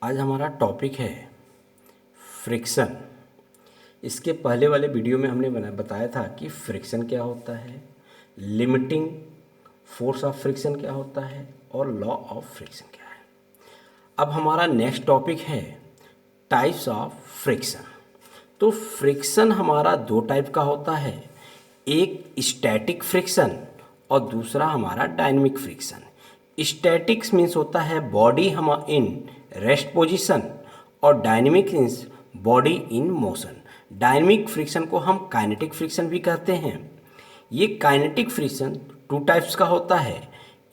आज हमारा टॉपिक है फ्रिक्शन। इसके पहले वाले वीडियो में हमने बताया था कि फ्रिक्शन क्या होता है, लिमिटिंग फोर्स ऑफ फ्रिक्शन क्या होता है और लॉ ऑफ फ्रिक्शन क्या है। अब हमारा नेक्स्ट टॉपिक है टाइप्स ऑफ फ्रिक्शन। तो फ्रिक्शन हमारा दो टाइप का होता है, एक स्टैटिक फ्रिक्शन और दूसरा हमारा डायनेमिक फ्रिक्शन। स्टैटिक्स मीन्स होता है बॉडी हम इन रेस्ट पोजीशन और dynamic means body in motion. Dynamic friction को हम काइनेटिक फ्रिक्शन भी कहते हैं। ये काइनेटिक फ्रिक्शन टू टाइप्स का होता है,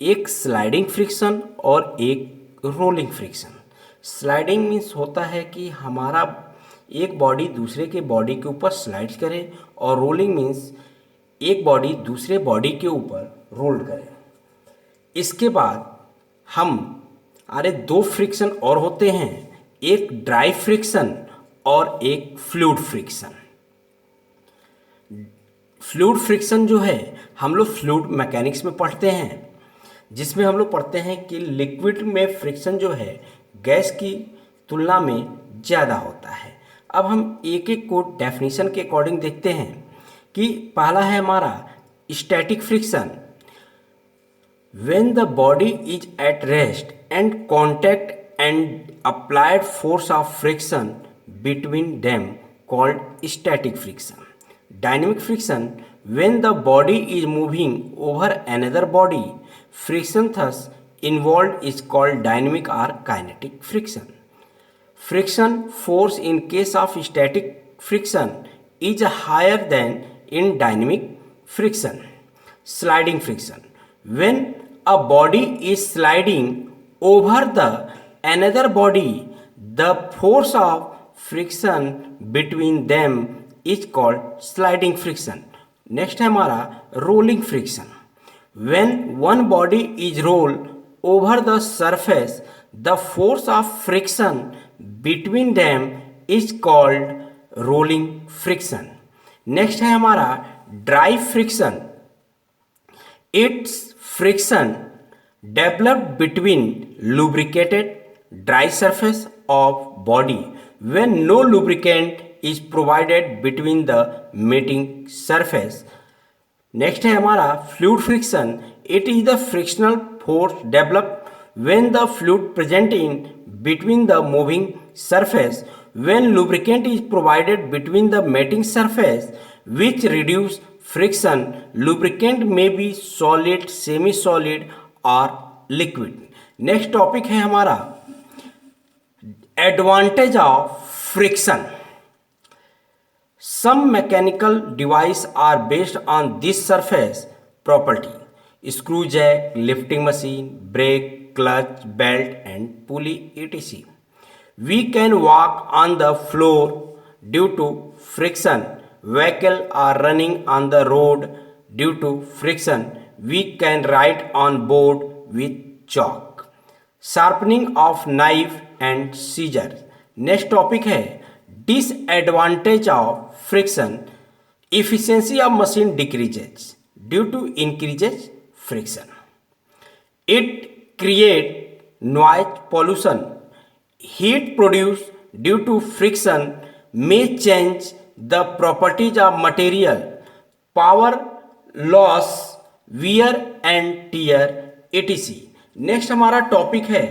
एक स्लाइडिंग फ्रिक्शन और एक रोलिंग फ्रिक्शन। स्लाइडिंग मीन्स होता है कि हमारा एक बॉडी दूसरे के बॉडी के ऊपर स्लाइड करे, और रोलिंग मीन्स एक बॉडी दूसरे बॉडी के ऊपर रोल करे। इसके बाद दो फ्रिक्शन और होते हैं, एक ड्राई फ्रिक्शन और एक फ्लूइड फ्रिक्शन। फ्लूइड फ्रिक्शन जो है हम लोग फ्लूइड मैकेनिक्स में पढ़ते हैं, जिसमें हम लोग पढ़ते हैं कि लिक्विड में फ्रिक्शन जो है गैस की तुलना में ज़्यादा होता है। अब हम एक एक को डेफिनेशन के अकॉर्डिंग देखते हैं कि पहला है हमारा static friction. When the body is at rest and contact and applied force of friction between them called static friction. Dynamic friction, when the body is moving over another body, friction thus involved is called dynamic or kinetic friction. Friction force in case of static friction is higher than in dynamic friction. Sliding friction, when a body is sliding over the another body, the force of friction between them is called sliding friction. Next है हमारा rolling friction. When one body is rolled over the surface, the force of friction between them is called rolling friction. Next है हमारा dry friction. Its friction developed between lubricated dry surface of body when no lubricant is provided between the mating surface. Next है हमारा fluid friction. It is the frictional force developed when the fluid present in between the moving surface when lubricant is provided between the mating surface, which reduce friction. Lubricant may be solid, semi solid और लिक्विड। Next topic है हमारा advantage of friction. Some mechanical device are based on this surface property, screw jack, lifting machine, brake, clutch, belt and pulley etc. We can walk on the floor due to friction. Vehicle are running on the road due to friction. We can write on board with chalk. Sharpening of knife and scissors. Next topic है disadvantage of friction. Efficiency of machine decreases due to increases friction. It creates noise pollution. Heat produced due to friction may change the properties of material, power loss, wear and tear etc. Next हमारा topic है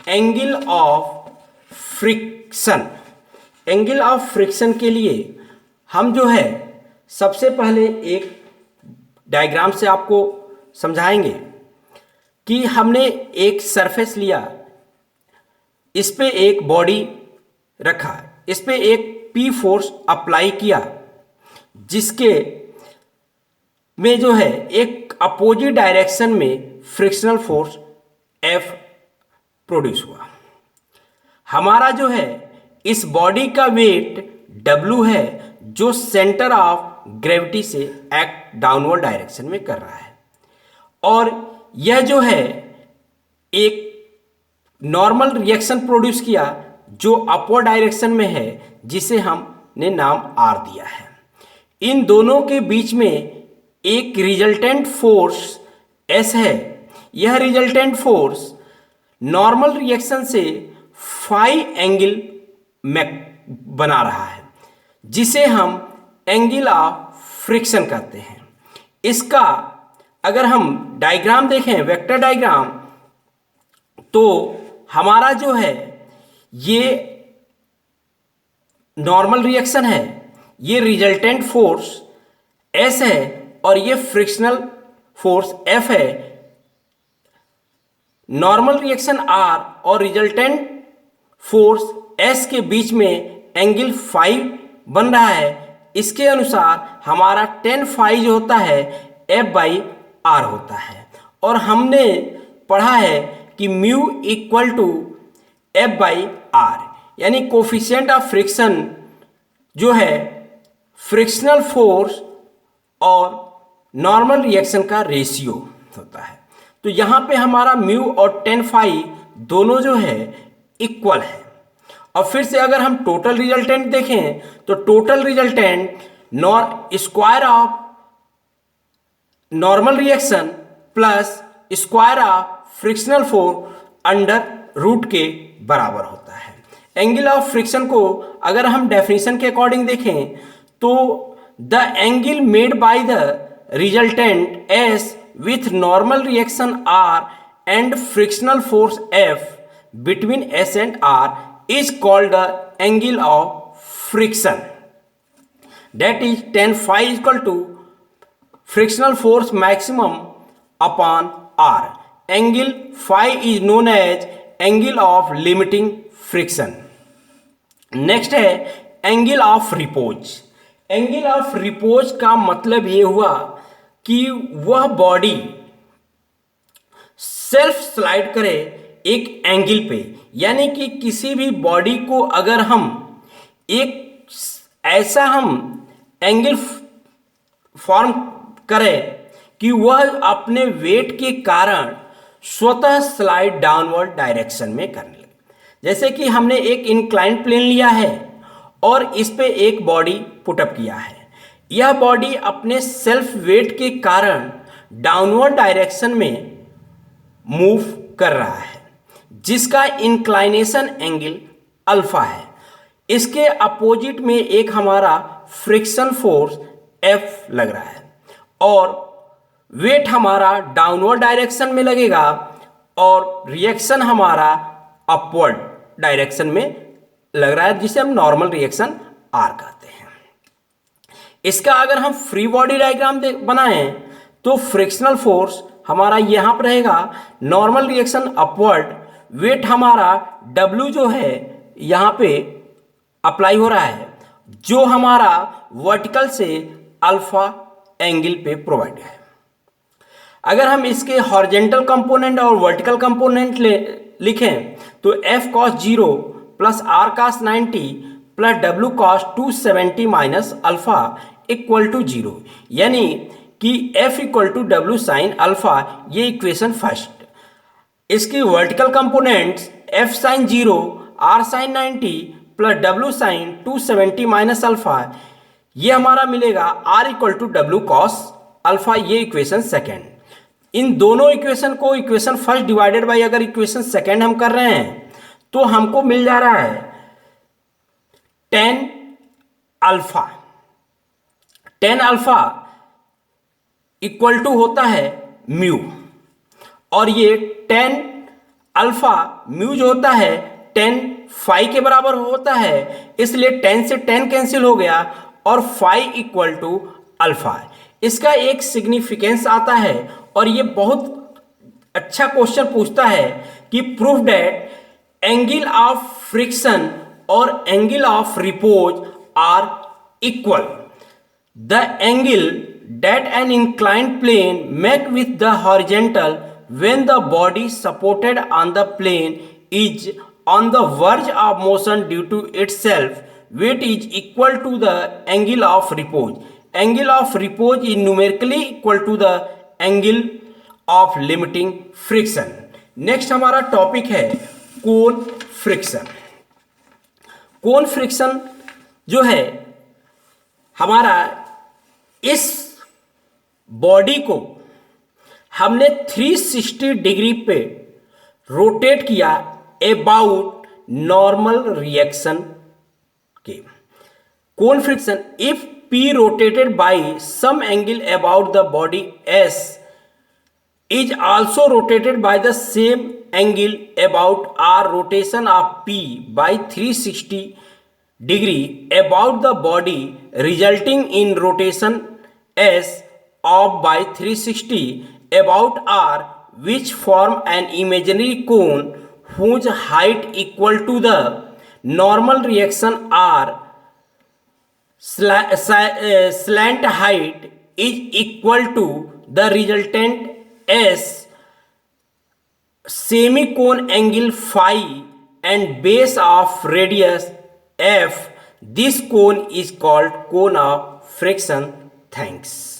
angle of friction. Angle of friction के लिए हम जो है सबसे पहले एक डायग्राम से आपको समझाएंगे कि हमने एक सरफेस लिया, इस पे एक बॉडी रखा, इस पे एक पी फोर्स अप्लाई किया, जिसके में जो है एक अपोजिट डायरेक्शन में फ्रिक्शनल फोर्स एफ प्रोड्यूस हुआ। हमारा जो है इस बॉडी का वेट डब्ल्यू है, जो सेंटर ऑफ ग्रेविटी से एक्ट डाउनवर्ड डायरेक्शन में कर रहा है, और यह जो है एक नॉर्मल रिएक्शन प्रोड्यूस किया जो अपवर्ड डायरेक्शन में है, जिसे हमने नाम आर दिया है। इन दोनों के बीच में एक रिजल्टेंट फोर्स एस है। यह रिजल्टेंट फोर्स नॉर्मल रिएक्शन से फाई एंगल में बना रहा है, जिसे हम एंगल ऑफ फ्रिक्शन कहते हैं। इसका अगर हम डायग्राम देखें, वेक्टर डायग्राम, तो हमारा जो है ये नॉर्मल रिएक्शन है, ये रिजल्टेंट फोर्स S है और ये फ्रिक्शनल फोर्स F है। नॉर्मल रिएक्शन R और रिजल्टेंट फोर्स S के बीच में एंगल फाई बन रहा है। इसके अनुसार हमारा tan फाई जो होता है F/R होता है। और हमने पढ़ा है कि म्यू इक्वल टू F/R, यानी कोफिशिएंट ऑफ फ्रिक्शन जो है फ्रिक्शनल फोर्स और नॉर्मल रिएक्शन का रेशियो होता है। तो यहाँ पे हमारा म्यू और tan फाई दोनों जो है इक्वल है। और फिर से अगर हम टोटल रिजल्टेंट देखें तो total resultant square of normal reaction plus square of frictional force under root के बराबर होता है। एंगल ऑफ फ्रिक्शन को अगर हम डेफिनेशन के अकॉर्डिंग देखें तो the angle made by the resultant S with normal reaction R and frictional force F between S and R is called the angle of friction. That is tan phi is equal to frictional force maximum upon R. Angle phi is known as angle of limiting friction. Next है angle of repose. Angle of repose का मतलब ये हुआ कि वह body self slide करे एक angle पे, यानी कि किसी भी बॉडी को अगर हम एक ऐसा हम एंगल फॉर्म करें कि वह अपने वेट के कारण स्वतः स्लाइड डाउनवर्ड डायरेक्शन में करने लगे। जैसे कि हमने एक इंक्लाइन प्लेन लिया है और इस पे एक बॉडी पुटअप किया है। यह बॉडी अपने सेल्फ वेट के कारण डाउनवर्ड डायरेक्शन में मूव कर रहा है, जिसका इंक्लाइनेशन एंगल अल्फा है। इसके अपोजिट में एक हमारा फ्रिक्शन फोर्स F लग रहा है और वेट हमारा डाउनवर्ड डायरेक्शन में लगेगा और रिएक्शन हमारा अपवर्ड डायरेक्शन में लग रहा है, जिसे हम नॉर्मल रिएक्शन R कहते हैं। इसका अगर हम फ्री बॉडी डायग्राम बनाएं तो फ्रिक्शनल फोर्स हमारा यहाँ पर रहेगा, नॉर्मल रिएक्शन अपवर्ड, वेट हमारा W जो है यहाँ पे अप्लाई हो रहा है, जो हमारा वर्टिकल से अल्फा एंगल पे प्रोवाइड है। अगर हम इसके हॉरिजेंटल कंपोनेंट और वर्टिकल कंपोनेंट लिखें तो F cos 0 plus R cos 90 plus W cos 270 minus alpha equal to 0, यानी कि F equal to W sine alpha, ये इक्वेशन फर्स्ट। इसकी vertical components F sine 0, R sine 90 plus W sine 270 minus alpha, ये हमारा मिलेगा R equal to W cos alpha, ये equation second. इन दोनों इक्वेशन को इक्वेशन फर्स्ट डिवाइडेड बाय अगर इक्वेशन सेकेंड हम कर रहे हैं तो हमको मिल जा रहा है tan alpha. tan alpha equal to होता है म्यू, और ये tan अल्फा म्यू जो होता है tan फाई के बराबर होता है, इसलिए tan से tan कैंसिल हो गया और फाई इक्वल टू अल्फा। इसका एक सिग्निफिकेंस आता है और ये बहुत अच्छा क्वेश्चन पूछता है कि proof that angle of friction और angle of repose are equal. The angle that an inclined plane make with the horizontal when the body supported on the plane is on the verge of motion due to itself, weight is equal to the angle of repose. Angle of repose is numerically equal to the angle of limiting friction. Next हमारा topic है कोन friction. कोन friction जो है हमारा, इस body को हमने 360 degree पे rotate किया अबाउट नॉर्मल रिएक्शन के। Cone friction, if P rotated by some angle about the body S is also rotated by the same angle about R, rotation of P by 360 degree about the body, resulting in rotation S of by 360 about R, which form an imaginary cone whose height equal to the normal reaction R slant height is equal to the resultant S semicone angle phi and base of radius f. This cone is called cone of friction. Thanks.